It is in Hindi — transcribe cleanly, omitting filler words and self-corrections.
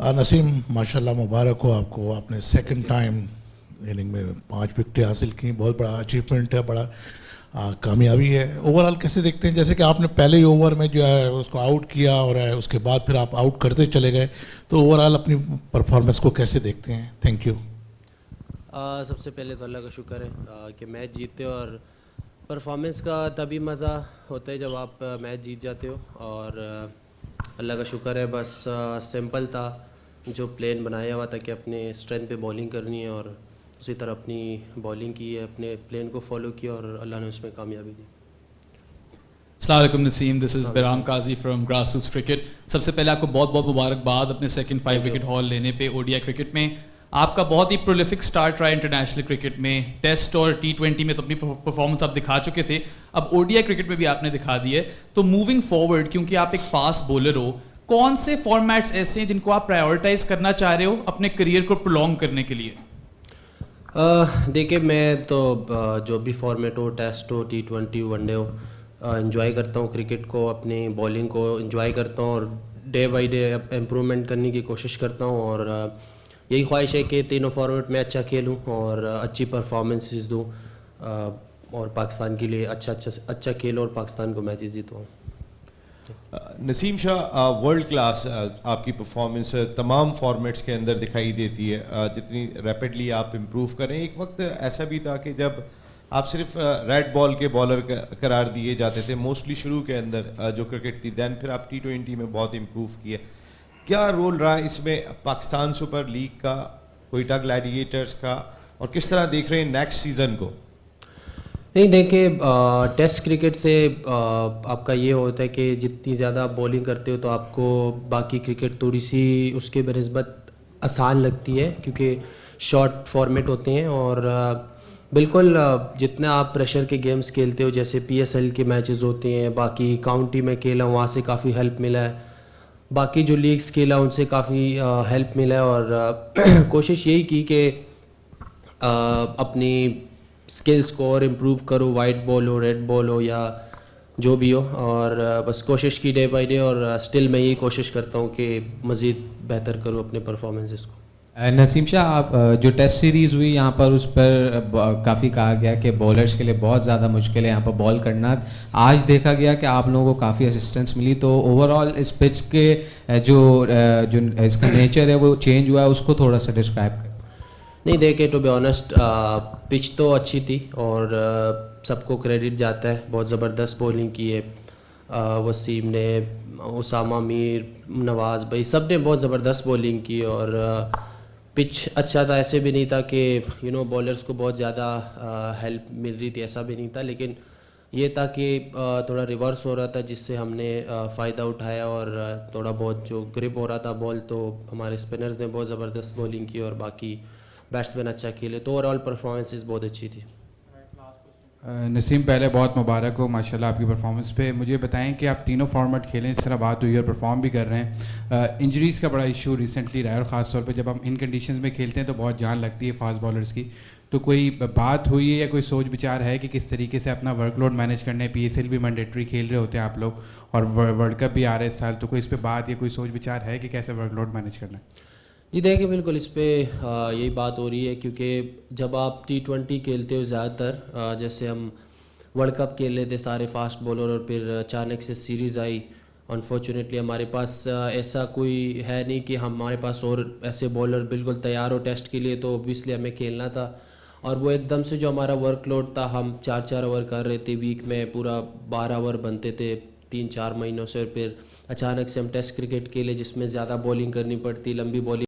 नसीम, माशाल्लाह मुबारक हो आपको, आपने सेकंड टाइम इनिंग में 5 विकेटें हासिल की, बहुत बड़ा अचीवमेंट है, बड़ा कामयाबी है। ओवरऑल कैसे देखते हैं, जैसे कि आपने पहले ही ओवर में जो है उसको आउट किया और उसके बाद फिर आप आउट करते चले गए, तो ओवरऑल अपनी परफॉर्मेंस को कैसे देखते हैं? Thank you. सबसे पहले तो अल्लाह का शुक्र है कि मैच जीतते हो, और परफॉर्मेंस का तभी मज़ा होता है जब आप मैच जीत जाते हो। और अल्लाह का शुक्र है, बस सिंपल था, जो प्लान बनाया हुआ था कि अपने स्ट्रेंथ पे बॉलिंग करनी है और उसी तरह अपनी बॉलिंग की है, अपने प्लान को फॉलो किया और अल्लाह ने उसमें कामयाबी दी। अस्सलाम वालेकुम Naseem, this is Biram Kazi from grassroots cricket. सबसे पहले आपको बहुत बहुत मुबारकबाद अपने सेकंड 5 विकेट हॉल लेने पे ओडीआई क्रिकेट में। आपका बहुत ही प्रोलिफिक स्टार्ट रहा है इंटरनेशनल क्रिकेट में, टेस्ट और टी20 में तो अपनी परफॉर्मेंस आप दिखा चुके थे, अब ओडीआई क्रिकेट में भी आपने दिखा दी है। तो मूविंग फॉरवर्ड, क्योंकि आप एक फास्ट बॉलर हो, कौन से फॉर्मेट्स ऐसे हैं जिनको आप प्रायोरिटाइज करना चाह रहे हो अपने करियर को प्रोलॉन्ग करने के लिए? देखिए, मैं तो जो भी फॉर्मेट हो, टेस्ट हो, टी20, वनडे हो, एंजॉय करता हूँ क्रिकेट को, अपनी बॉलिंग को एंजॉय करता हूँ और डे बाय डे इम्प्रूवमेंट करने की कोशिश करता हूँ। और यही ख्वाहिश है कि तीनों फॉर्मेट में अच्छा खेलूँ और अच्छी परफॉर्मेंसेस दूँ और पाकिस्तान के लिए अच्छा खेलूँ और पाकिस्तान को मैचेस जीतवाऊँ। नसीम शाह, वर्ल्ड क्लास आपकी परफॉर्मेंस तमाम फॉर्मेट्स के अंदर दिखाई देती है, जितनी रैपिडली आप इम्प्रूव करें। एक वक्त ऐसा भी था कि जब आप सिर्फ रेड बॉल के बॉलर करार दिए जाते थे मोस्टली शुरू के अंदर जो क्रिकेट थी, दैन फिर आप टी20 में बहुत इम्प्रूव किए। क्या रोल रहा इसमें पाकिस्तान सुपर लीग का, कोयटा ग्लैडिएटर्स का, और किस तरह देख रहे हैं नेक्स्ट सीज़न को? नहीं, देखिए, टेस्ट क्रिकेट से आपका ये होता है कि जितनी ज़्यादा बॉलिंग करते हो तो आपको बाकी क्रिकेट थोड़ी सी उसके बनिस्बत आसान लगती है, क्योंकि शॉर्ट फॉर्मेट होते हैं। और बिल्कुल जितना आप प्रेशर के गेम्स खेलते हो, जैसे पीएसएल के मैचेस होते हैं, बाकी काउंटी में खेला वहाँ से काफ़ी हेल्प मिला है, बाकी जो लीग्स खेला उनसे काफ़ी हेल्प मिला है। और कोशिश यही की कि अपनी स्किल्स को और इम्प्रूव करो, वाइट बॉल हो, रेड बॉल हो, या जो भी हो, और बस कोशिश की डे बाय डे। और स्टिल मैं यही कोशिश करता हूँ कि मज़ीद बेहतर करूँ अपने परफॉर्मेंसेस को। नसीम शाह, आप जो टेस्ट सीरीज़ हुई यहाँ पर उस पर काफ़ी कहा गया कि बॉलर्स के लिए बहुत ज़्यादा मुश्किल है यहाँ पर बॉल करना। आज देखा गया कि आप लोगों को काफ़ी असिस्टेंस मिली, तो ओवरऑल इस पिच के जो इसका नेचर है वो चेंज हुआ है, उसको थोड़ा सा डिस्क्राइब करें। नहीं, देखिए, टू बी ऑनेस्ट, पिच तो अच्छी थी और सबको क्रेडिट जाता है, बहुत ज़बरदस्त बॉलिंग की है वसीम ने, उसामा मीर, नवाज़ भाई, सब ने बहुत ज़बरदस्त बॉलिंग की। और पिच अच्छा था, ऐसे भी नहीं था कि बॉलर्स को बहुत ज़्यादा हेल्प मिल रही थी, ऐसा भी नहीं था। लेकिन ये था कि थोड़ा रिवर्स हो रहा था, जिससे हमने फ़ायदा उठाया और थोड़ा बहुत जो ग्रिप हो रहा था बॉल, तो हमारे स्पिनर्स ने बहुत ज़बरदस्त बॉलिंग की और बाकी बैट्समैन अच्छा खेले, तो ओवरऑल परफॉर्मेंसेस बहुत अच्छी थी। नसीम, पहले बहुत मुबारक हो माशाल्लाह आपकी परफॉर्मेंस पे। मुझे बताएं कि आप तीनों फॉर्मेट खेलें, इस तरह बात हुई और परफॉर्म भी कर रहे हैं। इंजरीज़ का बड़ा इशू रिसेंटली रहा है और ख़ास तौर पे जब हम इन कंडीशंस में खेलते हैं तो बहुत जान लगती है फास्ट बॉलर्स की। तो कोई बात हुई है या कोई सोच विचार है कि किस तरीके से अपना वर्कलोड मैनेज करना है? पीएसएल भी मैंडेटरी खेल रहे होते हैं आप लोग और वर्ल्ड कप भी आ रहा है इस साल, तो कोई इस पर बात या कोई सोच विचार है कि कैसे वर्कलोड मैनेज करना है? जी देखिए, बिल्कुल इस पर यही बात हो रही है, क्योंकि जब आप टी20 खेलते हो ज़्यादातर, जैसे हम वर्ल्ड कप खेल लेते सारे फास्ट बॉलर और फिर अचानक से सीरीज़ आई, अनफॉर्चुनेटली हमारे पास ऐसा कोई है नहीं कि हमारे पास और ऐसे बॉलर बिल्कुल तैयार हो टेस्ट के लिए, तो ऑब्वियसली हमें खेलना था। और वो एकदम से जो हमारा वर्कलोड था, हम 4-4 ओवर कर रहे थे वीक में, पूरा 12 ओवर बनते थे 3-4 महीनों से, और फिर अचानक से हम टेस्ट क्रिकेट खेले जिसमें ज़्यादा बॉलिंग करनी पड़ती, लंबी बॉलिंग